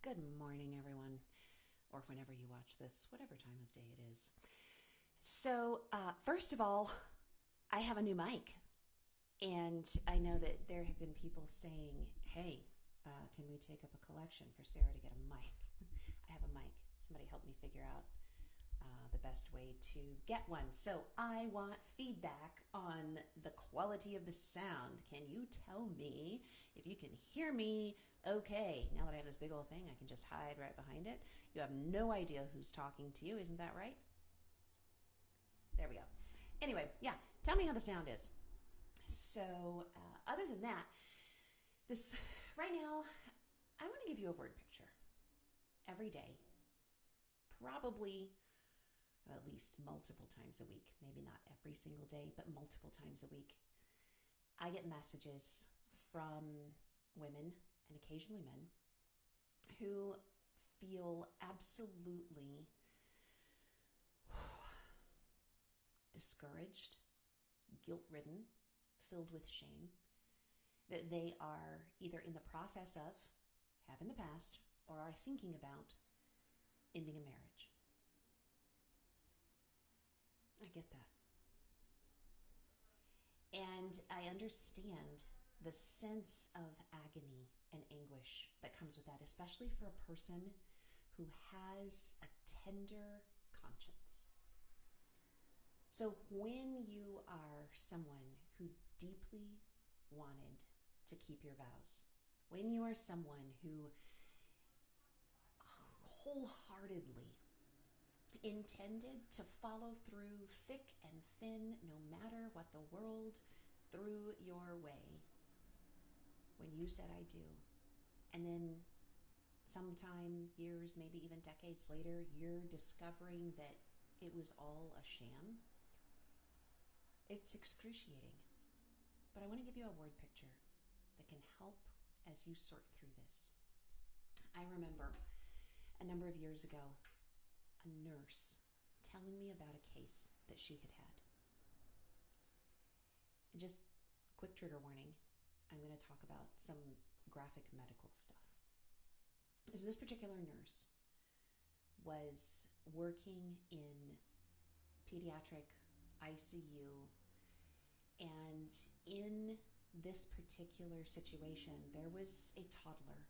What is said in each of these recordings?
Good morning, everyone, or whenever you watch this, whatever time of day it is. First of all, I have a new mic, and I know that there have been people saying, hey, can we take up a collection for Sarah to get a mic? I have a mic. Somebody help me figure out the best way to get one. So I want feedback on the quality of the sound. Can you tell me if you can hear me okay? Now that I have this big old thing, I can just hide right behind it. You have no idea who's talking to you, isn't that right? There we go. Anyway, yeah, tell me how the sound is. Other than that, this right now, I want to give you a word picture every day, probably at least multiple times a week, maybe not every single day, but multiple times a week. I get messages from women and occasionally men who feel absolutely discouraged, guilt-ridden, filled with shame, that they are either in the process of, have in the past, or are thinking about ending a marriage. I get that. And I understand the sense of agony and anguish that comes with that, especially for a person who has a tender conscience. So when you are someone who deeply wanted to keep your vows, when you are someone who wholeheartedly intended to follow through thick and thin, no matter what the world threw your way, when you said I do, and then sometime years, maybe even decades later, you're discovering that it was all a sham, it's excruciating. But I want to give you a word picture that can help as you sort through this. I remember a number of years ago, a nurse telling me about a case that she had had. And just quick trigger warning, I'm going to talk about some graphic medical stuff. So this particular nurse was working in pediatric ICU, and in this particular situation, there was a toddler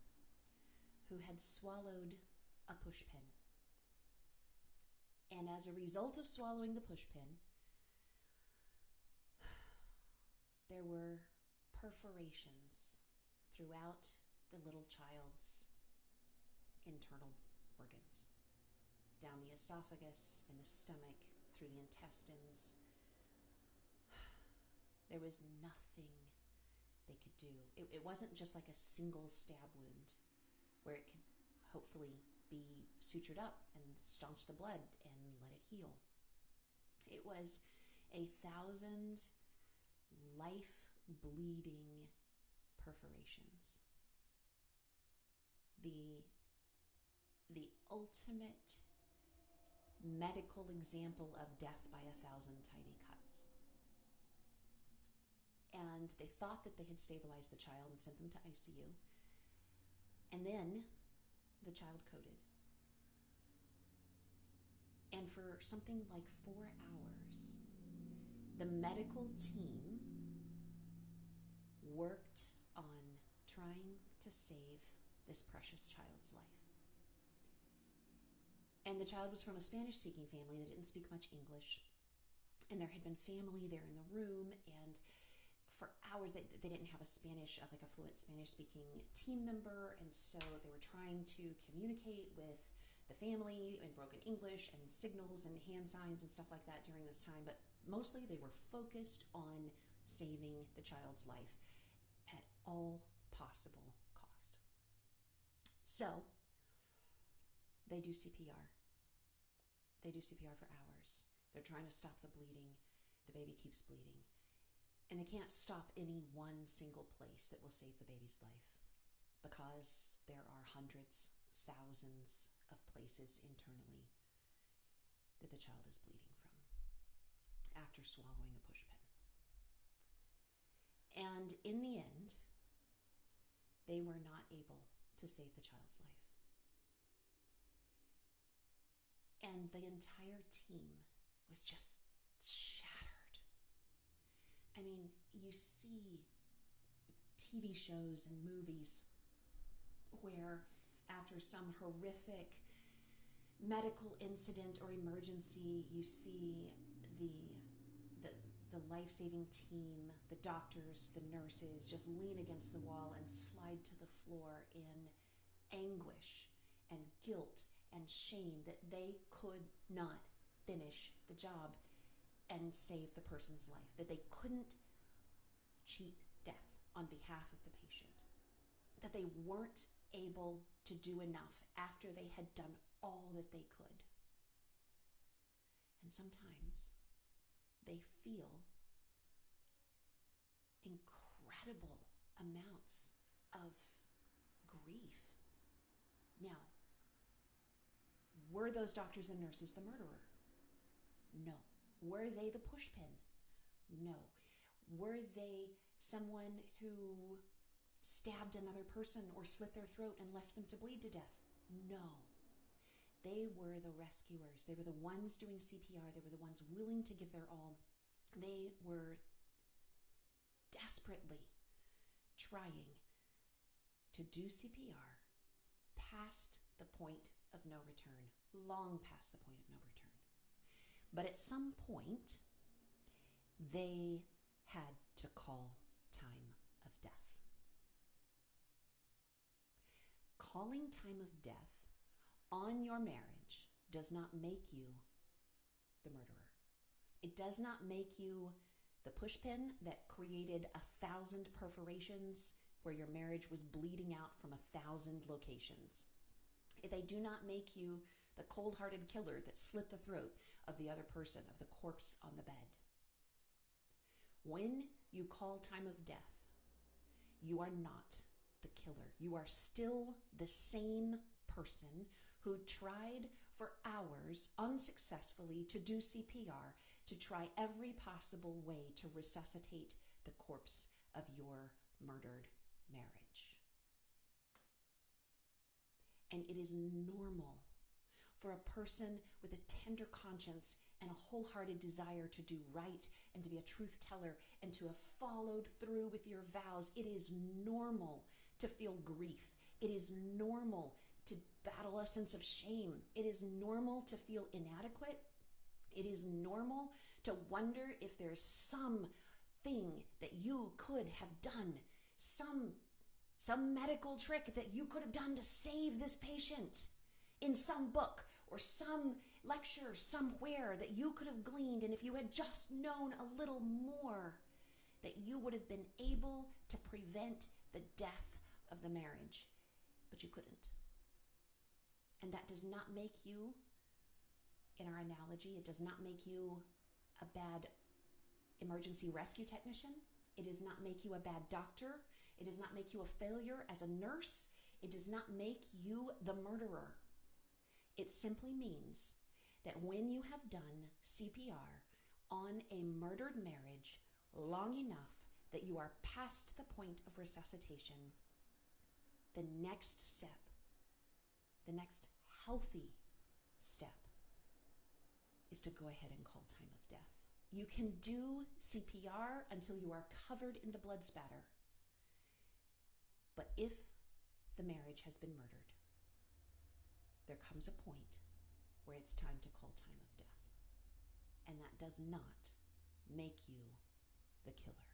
who had swallowed a push pin. And as a result of swallowing the push pin, there were perforations throughout the little child's internal organs, down the esophagus and the stomach, through the intestines. There was nothing they could do. It wasn't just like a single stab wound where it could hopefully be sutured up and staunch the blood and let it heal. It was 1,000 life-bleeding perforations. The ultimate medical example of death by 1,000 tiny cuts. And they thought that they had stabilized the child and sent them to ICU. And then the child coded. And for something like 4 hours, the medical team worked on trying to save this precious child's life. And the child was from a Spanish-speaking family that didn't speak much English. And there had been family there in the room, and for hours they didn't have a fluent Spanish-speaking team member, and so they were trying to communicate with the family in broken English and signals and hand signs and stuff like that during this time, but mostly they were focused on saving the child's life at all possible cost. So they do CPR. They do CPR for hours. They're trying to stop the bleeding. The baby keeps bleeding. And they can't stop any one single place that will save the baby's life, because there are hundreds, thousands of places internally that the child is bleeding from after swallowing a push pin. And in the end, they were not able to save the child's life. And the entire team was just shattered. I mean, you see TV shows and movies where after some horrific medical incident or emergency, you see the life-saving team, the doctors, the nurses, just lean against the wall and slide to the floor in anguish and guilt and shame that they could not finish the job and save the person's life, that they couldn't cheat death on behalf of the patient, that they weren't able to do enough after they had done all that they could. And sometimes they feel incredible amounts of grief. Now, were those doctors and nurses the murderer? No. Were they the pushpin? No. Were they someone who stabbed another person or slit their throat and left them to bleed to death? No. They were the rescuers. They were the ones doing CPR. They were the ones willing to give their all. They were desperately trying to do CPR past the point of no return, long past the point of no return. But at some point, they had to call time of death. Calling time of death on your marriage does not make you the murderer. It does not make you the pushpin that created 1,000 perforations where your marriage was bleeding out from 1,000 locations. They do not make you the cold-hearted killer that slit the throat of the other person, of the corpse on the bed. When you call time of death, you are not the killer. You are still the same person who tried for hours unsuccessfully to do CPR, to try every possible way to resuscitate the corpse of your murdered marriage. And it is normal for a person with a tender conscience and a wholehearted desire to do right and to be a truth teller and to have followed through with your vows. It is normal to feel grief. It is normal to battle a sense of shame. It is normal to feel inadequate. It is normal to wonder if there's something that you could have done, some medical trick that you could have done to save this patient in some book or some lecture somewhere that you could have gleaned, and if you had just known a little more, that you would have been able to prevent the death of the marriage, but you couldn't. And that does not make you, in our analogy, it does not make you a bad emergency rescue technician. It does not make you a bad doctor. It does not make you a failure as a nurse. It does not make you the murderer. It simply means that when you have done CPR on a murdered marriage long enough that you are past the point of resuscitation, the next step, the next healthy step, is to go ahead and call time of death. You can do CPR until you are covered in the blood spatter. But if the marriage has been murdered, there comes a point where it's time to call time of death. And that does not make you the killer.